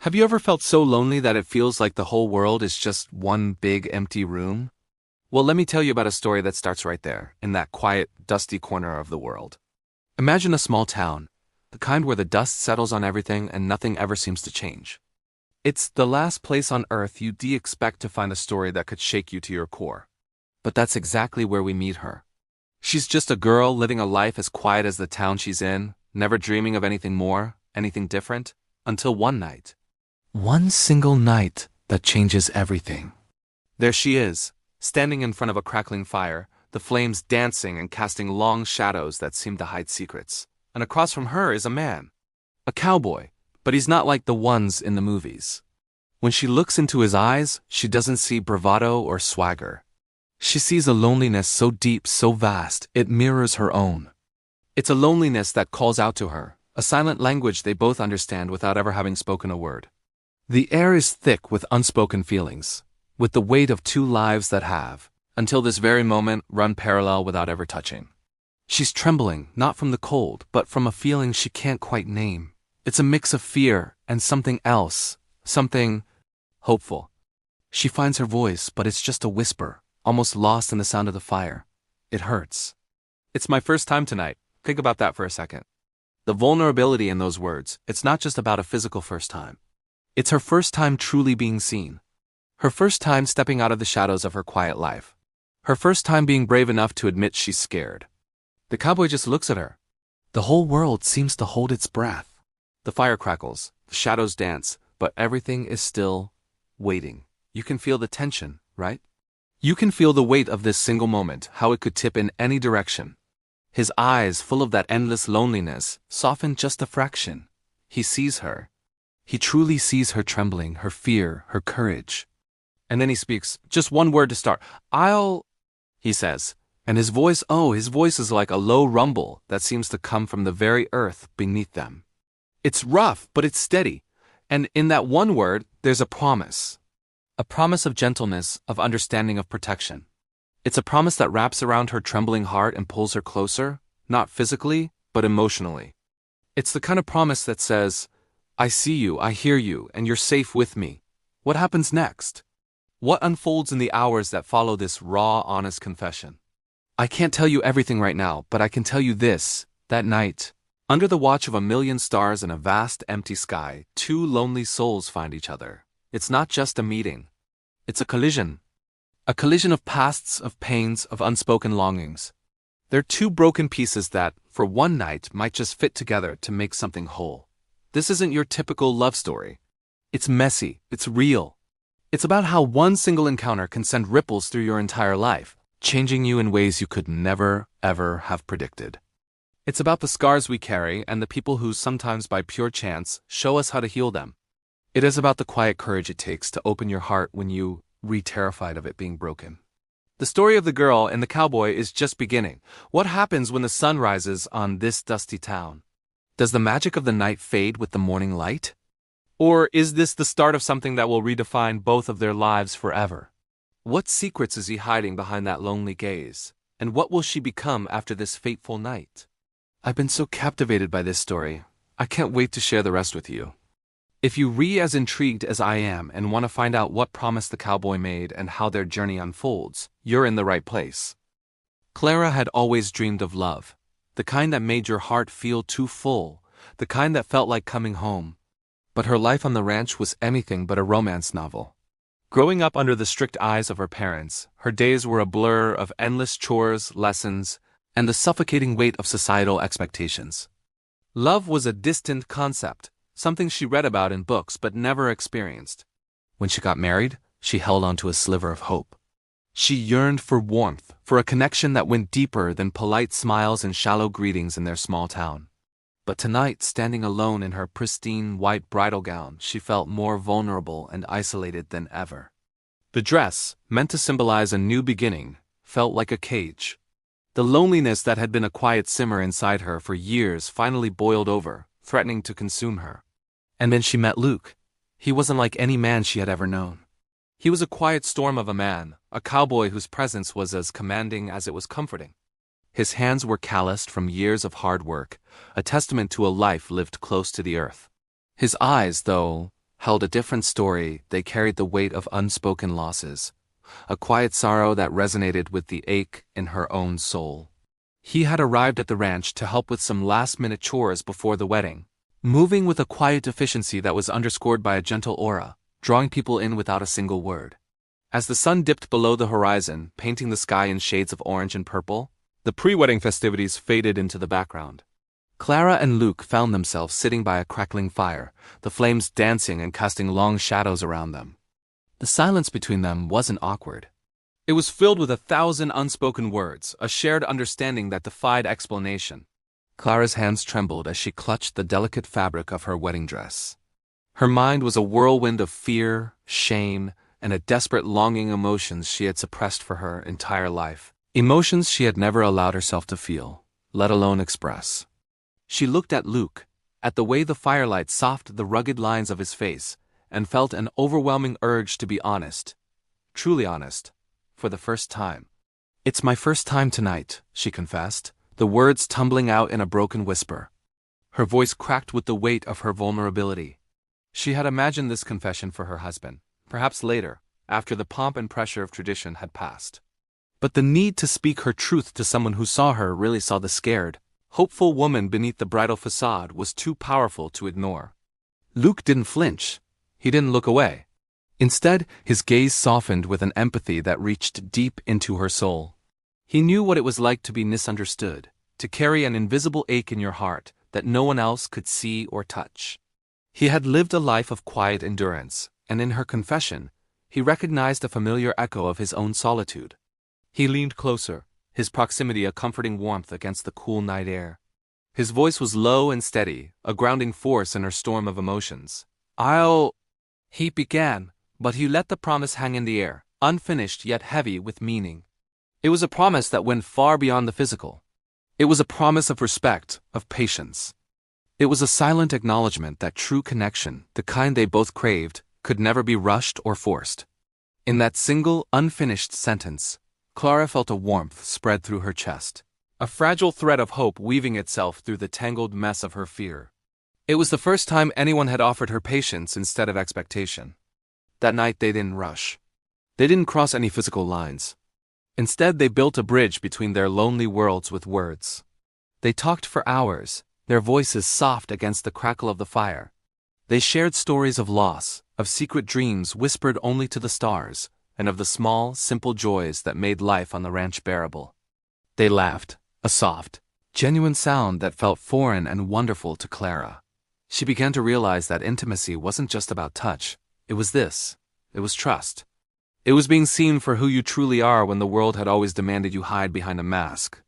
Have you ever felt so lonely that it feels like the whole world is just one big empty room? Well, let me tell you about a story that starts right there, in that quiet, dusty corner of the world. Imagine a small town, the kind where the dust settles on everything and nothing ever seems to change. It's the last place on earth you'd expect to find a story that could shake you to your core. But that's exactly where we meet her. She's just a girl living a life as quiet as the town she's in, never dreaming of anything more, anything different, until one night. One single night that changes everything. There she is, standing in front of a crackling fire, the flames dancing and casting long shadows that seem to hide secrets. And across from her is a man. A cowboy, but he's not like the ones in the movies. When she looks into his eyes, she doesn't see bravado or swagger. She sees a loneliness so deep, so vast, it mirrors her own. It's a loneliness that calls out to her, a silent language they both understand without ever having spoken a word. The air is thick with unspoken feelings, with the weight of two lives that have, until this very moment, run parallel without ever touching. She's trembling, not from the cold, but from a feeling she can't quite name. It's a mix of fear and something else, something hopeful. She finds her voice, but it's just a whisper, almost lost in the sound of the fire. It hurts. It's my first time tonight. Think about that for a second. The vulnerability in those words, it's not just about a physical first time. It's her first time truly being seen. Her first time stepping out of the shadows of her quiet life. Her first time being brave enough to admit she's scared. The cowboy just looks at her. The whole world seems to hold its breath. The fire crackles, the shadows dance, but everything is still waiting. You can feel the tension, right? You can feel the weight of this single moment, how it could tip in any direction. His eyes, full of that endless loneliness, soften just a fraction. He sees her. He truly sees her trembling, her fear, her courage. And then he speaks, just one word to start. He says. And his voice is like a low rumble that seems to come from the very earth beneath them. It's rough, but it's steady. And in that one word, there's a promise. A promise of gentleness, of understanding, of protection. It's a promise that wraps around her trembling heart and pulls her closer, not physically, but emotionally. It's the kind of promise that says, I see you, I hear you, and you're safe with me. What happens next? What unfolds in the hours that follow this raw, honest confession? I can't tell you everything right now, but I can tell you this. That night, under the watch of a million stars in a vast, empty sky, two lonely souls find each other. It's not just a meeting. It's a collision. A collision of pasts, of pains, of unspoken longings. They're two broken pieces that, for one night, might just fit together to make something whole. This isn't your typical love story. It's messy, it's real. It's about how one single encounter can send ripples through your entire life, changing you in ways you could never, ever have predicted. It's about the scars we carry and the people who, sometimes by pure chance, show us how to heal them. It is about the quiet courage it takes to open your heart when you terrified of it being broken. The story of the girl and the cowboy is just beginning. What happens when the sun rises on this dusty town? Does the magic of the night fade with the morning light? Or is this the start of something that will redefine both of their lives forever? What secrets is he hiding behind that lonely gaze? And what will she become after this fateful night? I've been so captivated by this story. I can't wait to share the rest with you. If you're as intrigued as I am and want to find out what promise the cowboy made and how their journey unfolds, you're in the right place. Clara had always dreamed of love. The kind that made your heart feel too full, the kind that felt like coming home. But her life on the ranch was anything but a romance novel. Growing up under the strict eyes of her parents, her days were a blur of endless chores, lessons, and the suffocating weight of societal expectations. Love was a distant concept, something she read about in books but never experienced. When she got married, she held onto a sliver of hope. She yearned for warmth, for a connection that went deeper than polite smiles and shallow greetings in their small town. But tonight, standing alone in her pristine white bridal gown, she felt more vulnerable and isolated than ever. The dress, meant to symbolize a new beginning, felt like a cage. The loneliness that had been a quiet simmer inside her for years finally boiled over, threatening to consume her. And then she met Luke. He wasn't like any man she had ever known. He was a quiet storm of a man, a cowboy whose presence was as commanding as it was comforting. His hands were calloused from years of hard work, a testament to a life lived close to the earth. His eyes, though, held a different story. They carried the weight of unspoken losses, a quiet sorrow that resonated with the ache in her own soul. He had arrived at the ranch to help with some last-minute chores before the wedding, moving with a quiet efficiency that was underscored by a gentle aura, drawing people in without a single word. As the sun dipped below the horizon, painting the sky in shades of orange and purple, the pre-wedding festivities faded into the background. Clara and Luke found themselves sitting by a crackling fire, the flames dancing and casting long shadows around them. The silence between them wasn't awkward. It was filled with 1,000 unspoken words, a shared understanding that defied explanation. Clara's hands trembled as she clutched the delicate fabric of her wedding dress. Her mind was a whirlwind of fear, shame, and a desperate longing, emotions she had suppressed for her entire life. Emotions she had never allowed herself to feel, let alone express. She looked at Luke, at the way the firelight softened the rugged lines of his face, and felt an overwhelming urge to be honest, truly honest, for the first time. "It's my first time tonight," she confessed, the words tumbling out in a broken whisper. Her voice cracked with the weight of her vulnerability. She had imagined this confession for her husband, perhaps later, after the pomp and pressure of tradition had passed. But the need to speak her truth to someone who saw her, really saw the scared, hopeful woman beneath the bridal facade, was too powerful to ignore. Luke didn't flinch. He didn't look away. Instead, his gaze softened with an empathy that reached deep into her soul. He knew what it was like to be misunderstood, to carry an invisible ache in your heart that no one else could see or touch. He had lived a life of quiet endurance, and in her confession, he recognized a familiar echo of his own solitude. He leaned closer, his proximity a comforting warmth against the cool night air. His voice was low and steady, a grounding force in her storm of emotions. He began, but he let the promise hang in the air, unfinished yet heavy with meaning. It was a promise that went far beyond the physical. It was a promise of respect, of patience. It was a silent acknowledgement that true connection, the kind they both craved, could never be rushed or forced. In that single, unfinished sentence, Clara felt a warmth spread through her chest, a fragile thread of hope weaving itself through the tangled mess of her fear. It was the first time anyone had offered her patience instead of expectation. That night they didn't rush. They didn't cross any physical lines. Instead, they built a bridge between their lonely worlds with words. They talked for hours, their voices soft against the crackle of the fire. They shared stories of loss, of secret dreams whispered only to the stars, and of the small, simple joys that made life on the ranch bearable. They laughed, a soft, genuine sound that felt foreign and wonderful to Clara. She began to realize that intimacy wasn't just about touch. It was trust. It was being seen for who you truly are when the world had always demanded you hide behind a mask.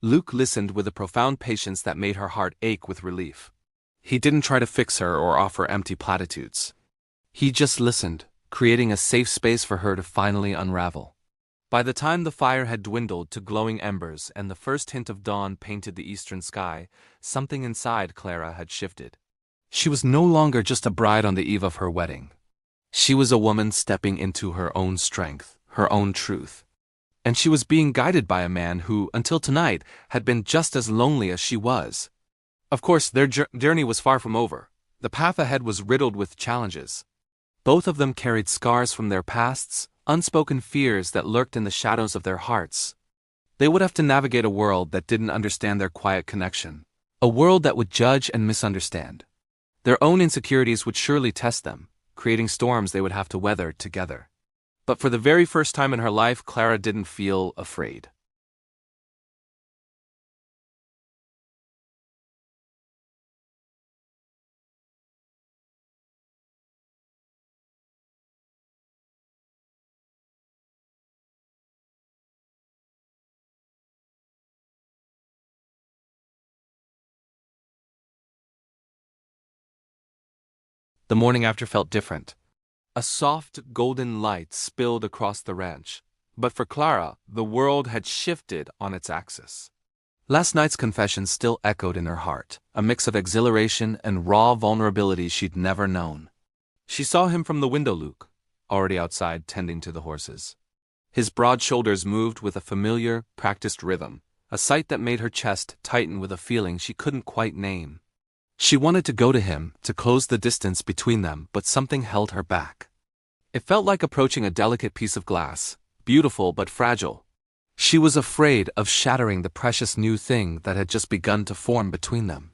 Luke listened with a profound patience that made her heart ache with relief. He didn't try to fix her or offer empty platitudes. He just listened, creating a safe space for her to finally unravel. By the time the fire had dwindled to glowing embers and the first hint of dawn painted the eastern sky, something inside Clara had shifted. She was no longer just a bride on the eve of her wedding. She was a woman stepping into her own strength, her own truth. And she was being guided by a man who, until tonight, had been just as lonely as she was. Of course, their journey was far from over. The path ahead was riddled with challenges. Both of them carried scars from their pasts, unspoken fears that lurked in the shadows of their hearts. They would have to navigate a world that didn't understand their quiet connection, a world that would judge and misunderstand. Their own insecurities would surely test them, creating storms they would have to weather together. But for the very first time in her life, Clara didn't feel afraid. The morning after felt different. A soft, golden light spilled across the ranch. But for Clara, the world had shifted on its axis. Last night's confession still echoed in her heart, a mix of exhilaration and raw vulnerability she'd never known. She saw him from the window, Luke, already outside tending to the horses. His broad shoulders moved with a familiar, practiced rhythm, a sight that made her chest tighten with a feeling she couldn't quite name. She wanted to go to him, to close the distance between them, but something held her back. It felt like approaching a delicate piece of glass, beautiful but fragile. She was afraid of shattering the precious new thing that had just begun to form between them.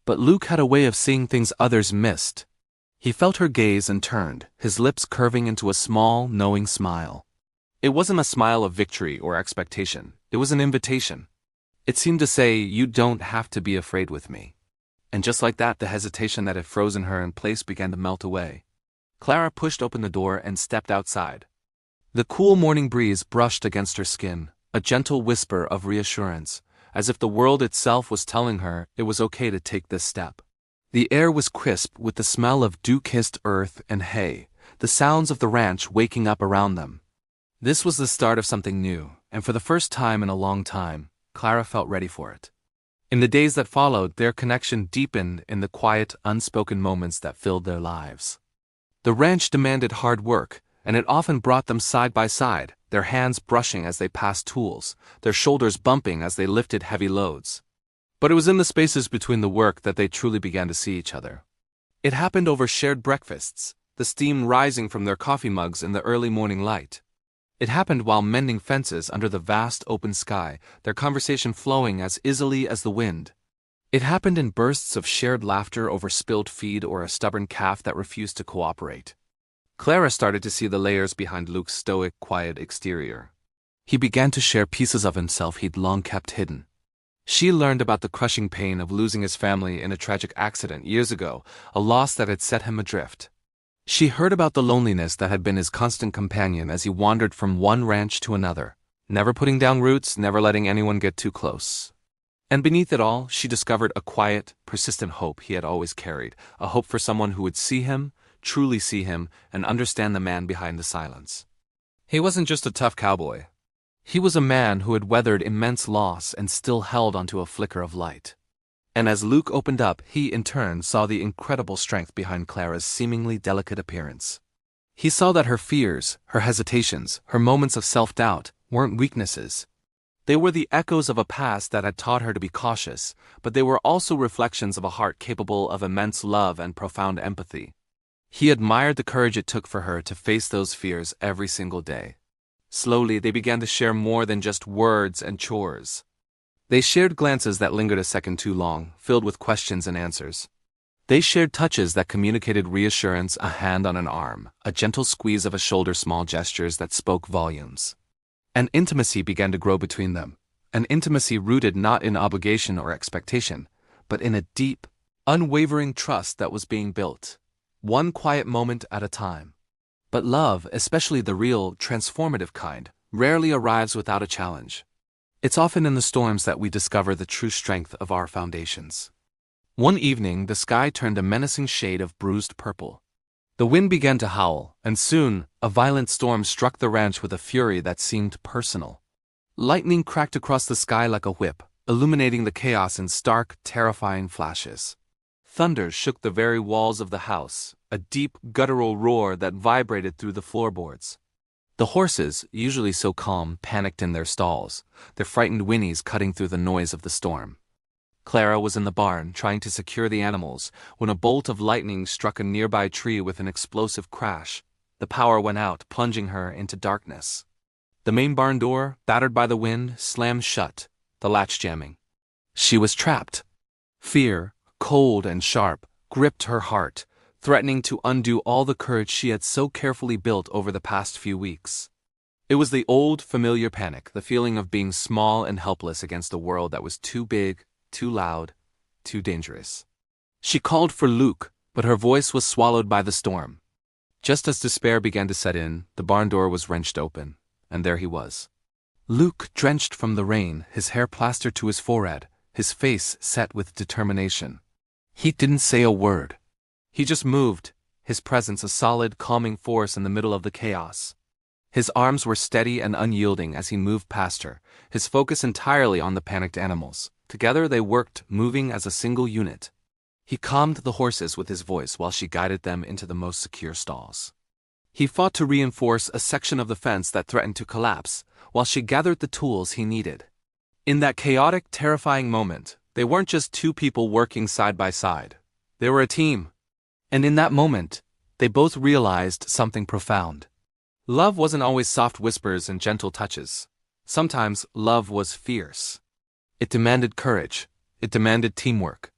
But Luke had a way of seeing things others missed. He felt her gaze and turned, his lips curving into a small, knowing smile. It wasn't a smile of victory or expectation, it was an invitation. It seemed to say, "You don't have to be afraid with me." And just like that, the hesitation that had frozen her in place began to melt away. Clara pushed open the door and stepped outside. The cool morning breeze brushed against her skin, a gentle whisper of reassurance, as if the world itself was telling her it was okay to take this step. The air was crisp with the smell of dew-kissed earth and hay, the sounds of the ranch waking up around them. This was the start of something new, and for the first time in a long time, Clara felt ready for it. In the days that followed, their connection deepened in the quiet, unspoken moments that filled their lives. The ranch demanded hard work, and it often brought them side by side, their hands brushing as they passed tools, their shoulders bumping as they lifted heavy loads. But it was in the spaces between the work that they truly began to see each other. It happened over shared breakfasts, the steam rising from their coffee mugs in the early morning light. It happened while mending fences under the vast open sky, their conversation flowing as easily as the wind. It happened in bursts of shared laughter over spilled feed or a stubborn calf that refused to cooperate. Clara started to see the layers behind Luke's stoic, quiet exterior. He began to share pieces of himself he'd long kept hidden. She learned about the crushing pain of losing his family in a tragic accident years ago, a loss that had set him adrift. She heard about the loneliness that had been his constant companion as he wandered from one ranch to another, never putting down roots, never letting anyone get too close. And beneath it all, she discovered a quiet, persistent hope he had always carried, a hope for someone who would see him, truly see him, and understand the man behind the silence. He wasn't just a tough cowboy. He was a man who had weathered immense loss and still held onto a flicker of light. And as Luke opened up, he in turn saw the incredible strength behind Clara's seemingly delicate appearance. He saw that her fears, her hesitations, her moments of self-doubt weren't weaknesses. They were the echoes of a past that had taught her to be cautious, but they were also reflections of a heart capable of immense love and profound empathy. He admired the courage it took for her to face those fears every single day. Slowly, they began to share more than just words and chores. They shared glances that lingered a second too long, filled with questions and answers. They shared touches that communicated reassurance, a hand on an arm, a gentle squeeze of a shoulder, small gestures that spoke volumes. An intimacy began to grow between them, an intimacy rooted not in obligation or expectation, but in a deep, unwavering trust that was being built, one quiet moment at a time. But love, especially the real, transformative kind, rarely arrives without a challenge. It's often in the storms that we discover the true strength of our foundations. One evening, the sky turned a menacing shade of bruised purple. The wind began to howl, and soon, a violent storm struck the ranch with a fury that seemed personal. Lightning cracked across the sky like a whip, illuminating the chaos in stark, terrifying flashes. Thunder shook the very walls of the house, a deep, guttural roar that vibrated through the floorboards. The horses, usually so calm, panicked in their stalls, their frightened whinnies cutting through the noise of the storm. Clara was in the barn, trying to secure the animals, when a bolt of lightning struck a nearby tree with an explosive crash. The power went out, plunging her into darkness. The main barn door, battered by the wind, slammed shut, the latch jamming. She was trapped. Fear, cold and sharp, gripped her heart, threatening to undo all the courage she had so carefully built over the past few weeks. It was the old, familiar panic, the feeling of being small and helpless against a world that was too big, too loud, too dangerous. She called for Luke, but her voice was swallowed by the storm. Just as despair began to set in, the barn door was wrenched open, and there he was. Luke, drenched from the rain, his hair plastered to his forehead, his face set with determination. He didn't say a word. He just moved, his presence a solid, calming force in the middle of the chaos. His arms were steady and unyielding as he moved past her, his focus entirely on the panicked animals. Together they worked, moving as a single unit. He calmed the horses with his voice while she guided them into the most secure stalls. He fought to reinforce a section of the fence that threatened to collapse, while she gathered the tools he needed. In that chaotic, terrifying moment, they weren't just two people working side by side. They were a team. And in that moment, they both realized something profound. Love wasn't always soft whispers and gentle touches. Sometimes love was fierce. It demanded courage. It demanded teamwork.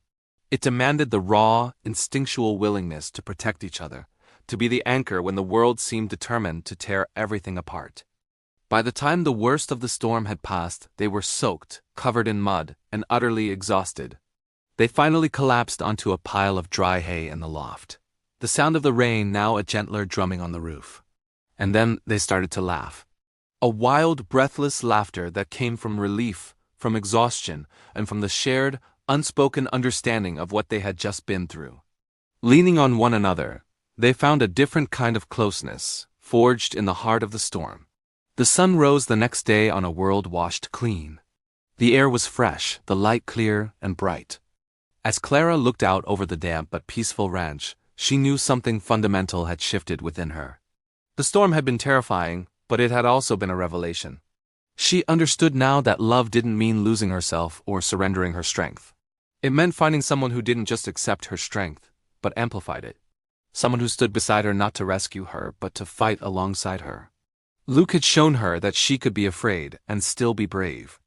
It demanded the raw, instinctual willingness to protect each other, to be the anchor when the world seemed determined to tear everything apart. By the time the worst of the storm had passed, they were soaked, covered in mud, and utterly exhausted. They finally collapsed onto a pile of dry hay in the loft, the sound of the rain now a gentler drumming on the roof. And then they started to laugh. A wild, breathless laughter that came from relief, from exhaustion, and from the shared, unspoken understanding of what they had just been through. Leaning on one another, they found a different kind of closeness, forged in the heart of the storm. The sun rose the next day on a world washed clean. The air was fresh, the light clear and bright. As Clara looked out over the damp but peaceful ranch, she knew something fundamental had shifted within her. The storm had been terrifying, but it had also been a revelation. She understood now that love didn't mean losing herself or surrendering her strength. It meant finding someone who didn't just accept her strength, but amplified it. Someone who stood beside her not to rescue her, but to fight alongside her. Luke had shown her that she could be afraid and still be brave.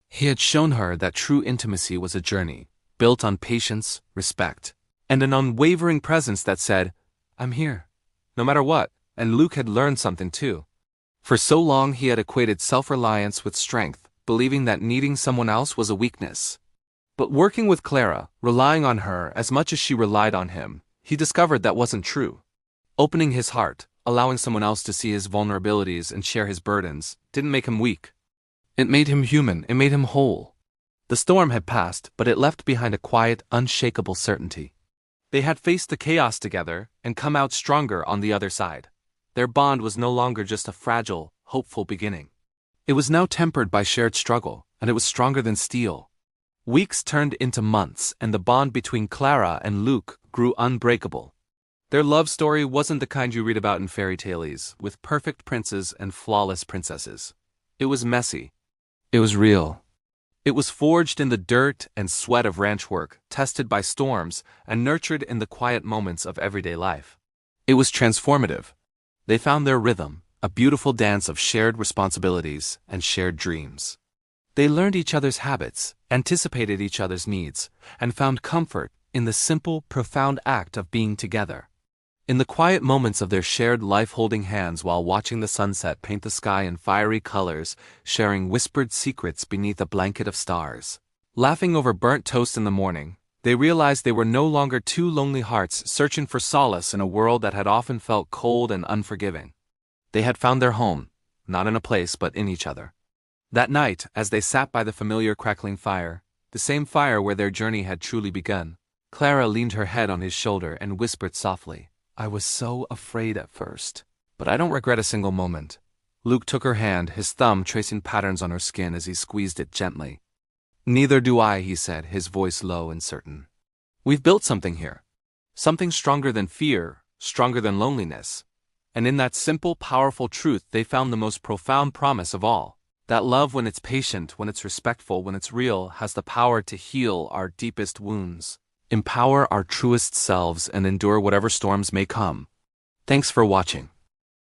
He had shown her that true intimacy was a journey, built on patience, respect, and an unwavering presence that said, "I'm here, no matter what." And Luke had learned something too. For so long he had equated self-reliance with strength, believing that needing someone else was a weakness. But working with Clara, relying on her as much as she relied on him, he discovered that wasn't true. Opening his heart, allowing someone else to see his vulnerabilities and share his burdens, didn't make him weak. It made him human, it made him whole. The storm had passed, but it left behind a quiet, unshakable certainty. They had faced the chaos together and come out stronger on the other side. Their bond was no longer just a fragile, hopeful beginning. It was now tempered by shared struggle, and it was stronger than steel. Weeks turned into months, and the bond between Clara and Luke grew unbreakable. Their love story wasn't the kind you read about in fairy tales, with perfect princes and flawless princesses. It was messy. It was real. It was forged in the dirt and sweat of ranch work, tested by storms, and nurtured in the quiet moments of everyday life. It was transformative. They found their rhythm, a beautiful dance of shared responsibilities and shared dreams. They learned each other's habits, anticipated each other's needs, and found comfort in the simple, profound act of being together. In the quiet moments of their shared life, holding hands while watching the sunset paint the sky in fiery colors, sharing whispered secrets beneath a blanket of stars, laughing over burnt toast in the morning, they realized they were no longer two lonely hearts searching for solace in a world that had often felt cold and unforgiving. They had found their home, not in a place but in each other. That night, as they sat by the familiar crackling fire, the same fire where their journey had truly begun, Clara leaned her head on his shoulder and whispered softly, "I was so afraid at first, but I don't regret a single moment." Luke took her hand, his thumb tracing patterns on her skin as he squeezed it gently. "Neither do I," he said, his voice low and certain. "We've built something here. Something stronger than fear, stronger than loneliness." And in that simple, powerful truth they found the most profound promise of all. That love, when it's patient, when it's respectful, when it's real, has the power to heal our deepest wounds, empower our truest selves, and endure whatever storms may come. Thanks for watching.